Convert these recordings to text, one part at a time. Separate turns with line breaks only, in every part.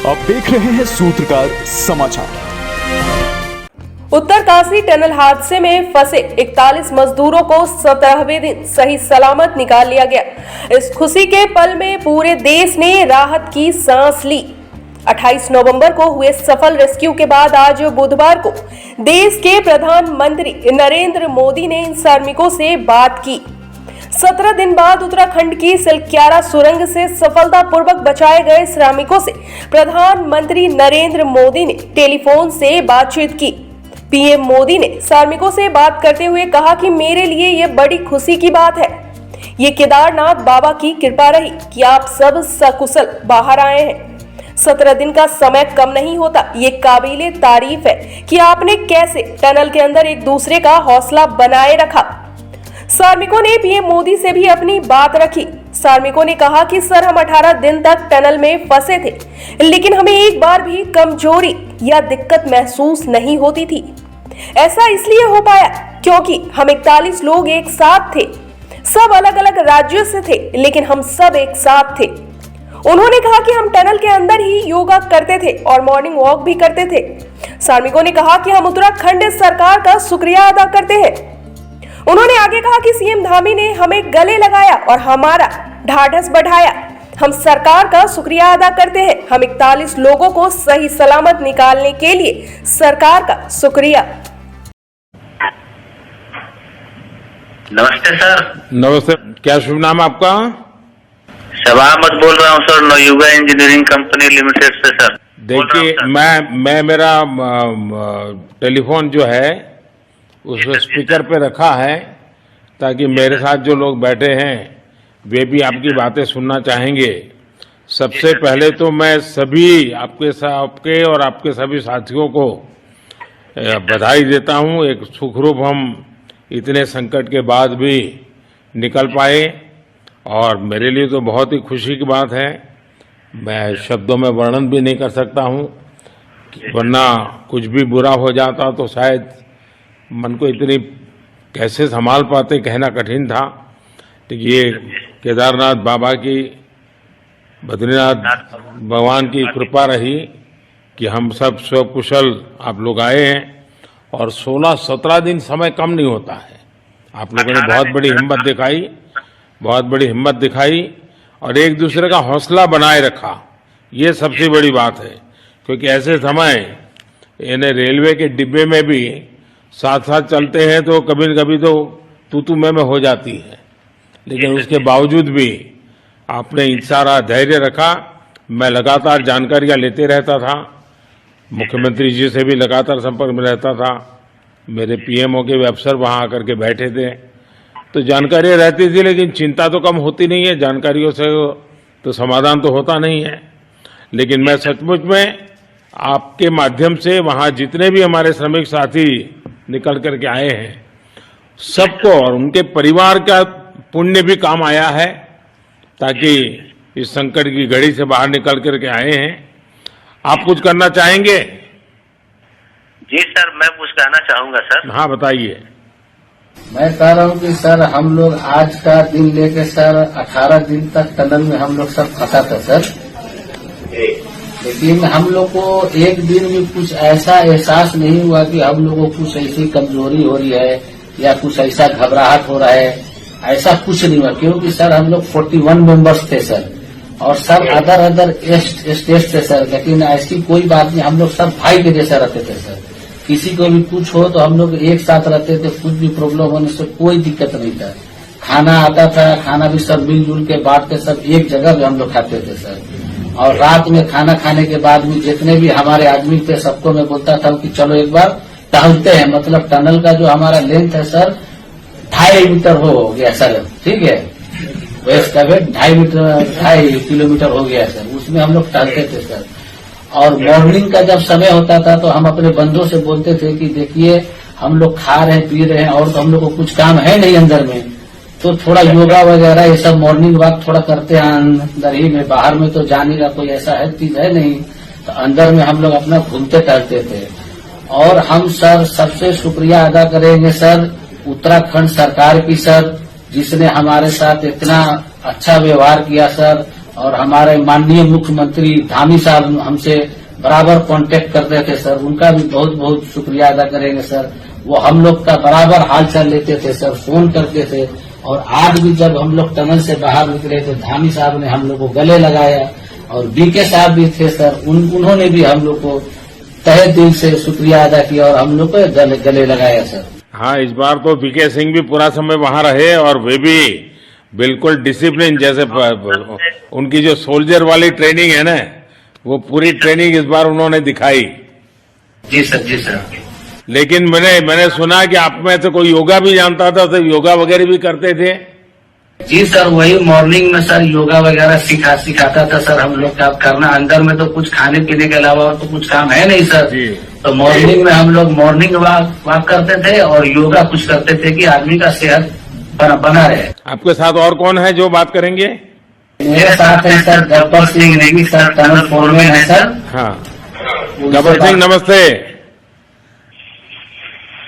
आप देख रहे हैं सूत्रकार समाचार।
उत्तरकाशी टनल हादसे में फंसे 41 मजदूरों को 17वें दिन सही सलामत निकाल लिया गया। इस खुशी के पल में पूरे देश ने राहत की सांस ली। 28 नवंबर को हुए सफल रेस्क्यू के बाद आज बुधवार को देश के प्रधानमंत्री नरेंद्र मोदी ने इन श्रमिकों से बात की। 17 दिन बाद उत्तराखंड की सिलक्यारा सुरंग से सफलतापूर्वक बचाए गए श्रमिकों से प्रधानमंत्री नरेंद्र मोदी ने टेलीफोन से बातचीत की। पीएम मोदी ने श्रमिकों से बात करते हुए कहा कि मेरे लिए ये बड़ी खुशी की बात है। ये केदारनाथ बाबा की कृपा रही कि आप सब सकुशल बाहर आए हैं। 17 दिन का समय कम नहीं होता। ये काबिले तारीफ है कि आपने कैसे टनल के अंदर एक दूसरे का हौसला बनाए रखा। श्रमिकों ने पीएम मोदी से भी अपनी बात रखी। श्रमिकों ने कहा कि सर, हम 18 दिन तक टनल में फंसे थे, लेकिन हमें एक बार भी कमजोरी या दिक्कत महसूस नहीं होती थी। ऐसा इसलिए हो पाया क्योंकि हम 41 लोग एक साथ थे। सब अलग अलग राज्यों से थे, लेकिन हम सब एक साथ थे। उन्होंने कहा कि हम टनल के अंदर ही योगा करते थे और मॉर्निंग वॉक भी करते थे। श्रमिकों ने कहा कि हम उत्तराखंड सरकार का शुक्रिया अदा करते हैं। उन्होंने आगे कहा कि सीएम धामी ने हमें गले लगाया और हमारा ढाढ़स बढ़ाया। हम सरकार का शुक्रिया अदा करते हैं। हम 41 लोगों को सही सलामत निकालने के लिए सरकार का शुक्रिया।
नमस्ते सर।
नमस्ते। क्या शुभ नाम आपका?
शबा अहमद बोल रहा हूँ sir, Navayuga engineering company limited से सर।
देखिए, मैं मेरा टेलीफोन जो है उसमें स्पीकर पे रखा है ताकि मेरे साथ जो लोग बैठे हैं वे भी आपकी बातें सुनना चाहेंगे। सबसे पहले तो मैं सभी आपके और आपके सभी साथियों को बधाई देता हूं। एक सुखरूप हम इतने संकट के बाद भी निकल पाए और मेरे लिए तो बहुत ही खुशी की बात है। मैं शब्दों में वर्णन भी नहीं कर सकता हूं, वरना कुछ भी बुरा हो जाता तो शायद मन को इतनी कैसे संभाल पाते कहना कठिन था। तो ये केदारनाथ बाबा की, बद्रीनाथ भगवान की कृपा रही कि हम सब स्वकुशल आप लोग आए हैं। और 16-17 दिन समय कम नहीं होता है। आप लोगों ने बहुत बड़ी हिम्मत दिखाई और एक दूसरे का हौसला बनाए रखा। ये सबसे बड़ी बात है, क्योंकि ऐसे समय इन्हें रेलवे के डिब्बे में भी साथ साथ चलते हैं तो कभी न कभी तो तू मैं हो जाती है, लेकिन उसके बावजूद भी आपने सारा धैर्य रखा। मैं लगातार जानकारियां लेते रहता था, मुख्यमंत्री जी से भी लगातार संपर्क में रहता था। मेरे पीएमओ के भी अफसर वहां आकर के बैठे थे, तो जानकारियां रहती थी, लेकिन चिंता तो कम होती नहीं है। जानकारियों से तो समाधान तो होता नहीं है। लेकिन मैं सचमुच में आपके माध्यम से वहां जितने भी हमारे श्रमिक साथी निकल करके आए हैं सबको और उनके परिवार का पुण्य भी काम आया है, ताकि इस संकट की घड़ी से बाहर निकल करके आए हैं। आप कुछ करना चाहेंगे?
जी सर, मैं कुछ कहना चाहूंगा सर।
हाँ, बताइए।
मैं कह रहा हूँ कि सर, हम लोग आज का दिन लेके सर 18 दिन तक टनल में हम लोग सब फंसा था सर, लेकिन हम लोग को एक दिन भी कुछ ऐसा एहसास नहीं हुआ कि हम लोगों को कुछ ऐसी कमजोरी हो रही है या कुछ ऐसा घबराहट हो रहा है। ऐसा कुछ नहीं हुआ, क्योंकि सर हम लोग 41 मेंबर्स थे सर, और सब अदर स्टेट से सर, लेकिन ऐसी कोई बात नहीं। हम लोग सब भाई के जैसा रहते थे सर। किसी को भी कुछ हो तो हम लोग एक साथ रहते थे। कुछ भी प्रॉब्लम होने से कोई दिक्कत नहीं था। खाना आता था, खाना भी सब मिलजुल के बांट के सब एक जगह भी हम लोग खाते थे सर। और रात में खाना खाने के बाद भी जितने भी हमारे आदमी थे सबको मैं बोलता था कि चलो एक बार टहलते हैं। मतलब टनल का जो हमारा लेंथ है सर 2.5 मीटर हो गया सर, ठीक है, वेस्ट का वेट 2.5 किलोमीटर हो गया सर। उसमें हम लोग टहलते थे सर। और मॉर्निंग का जब समय होता था तो हम अपने बंधुओं से बोलते थे कि देखिए हम लोग खा रहे हैं, पी रहे हैं, और तो हम लोग को कुछ काम है नहीं अंदर में, तो थोड़ा योगा वगैरह ये सब मॉर्निंग वॉक थोड़ा करते हैं अंदर ही में। बाहर में तो जाने का कोई ऐसा है चीज है नहीं, तो अंदर में हम लोग अपना घूमते टहलते थे। और हम सर सबसे शुक्रिया अदा करेंगे सर उत्तराखंड सरकार की सर, जिसने हमारे साथ इतना अच्छा व्यवहार किया सर। और हमारे माननीय मुख्यमंत्री धामी साहब हमसे बराबर कांटेक्ट करते थे सर, उनका भी बहुत बहुत शुक्रिया अदा करेंगे सर। वो हम लोग का बराबर हालचाल लेते थे सर, फोन करते थे। और आज भी जब हम लोग टनल से बाहर निकले तो धामी साहब ने हम लोग को गले लगाया, और बीके साहब भी थे सर, उन्होंने भी हम लोग को तहे दिल से शुक्रिया अदा किया और हम लोग को गले लगाया सर।
हाँ, इस बार तो बीके सिंह भी पूरा समय वहां रहे और वे भी बिल्कुल डिसिप्लिन, जैसे उनकी जो सोल्जर वाली ट्रेनिंग है ना, वो पूरी ट्रेनिंग इस बार उन्होंने दिखाई।
जी सर, जी सर।
लेकिन मैंने सुना कि आप में से कोई योगा भी जानता था, तो योगा वगैरह भी करते थे?
जी सर, वही मॉर्निंग में सर योगा वगैरह सिखाता था सर हम लोग का करना। अंदर में तो कुछ खाने पीने के अलावा और तो कुछ काम है नहीं सर
जी।
तो मॉर्निंग में हम लोग मॉर्निंग वॉक करते थे और योगा कुछ करते थे कि आदमी का सेहत बना रहे।
आपके साथ और कौन है जो बात करेंगे?
मेरे साथ है sir Gabbar Singh Negi sir, tunnel foreman है सर।
हाँ, गब्बर सिंह नमस्ते।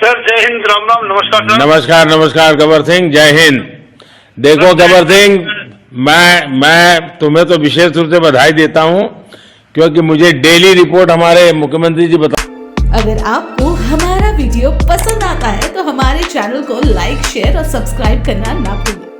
सर जय हिंद, राम राम, नमस्कार सर।
नमस्कार नमस्कार गब्बर सिंह, जय हिंद। देखो गब्बर सिंह, मैं तुम्हें तो विशेष रूप से बधाई देता हूं, क्योंकि मुझे डेली रिपोर्ट हमारे मुख्यमंत्री जी बता।
अगर आपको हमारा वीडियो पसंद आता है तो हमारे चैनल को लाइक, शेयर और सब्सक्राइब करना ना भूलें।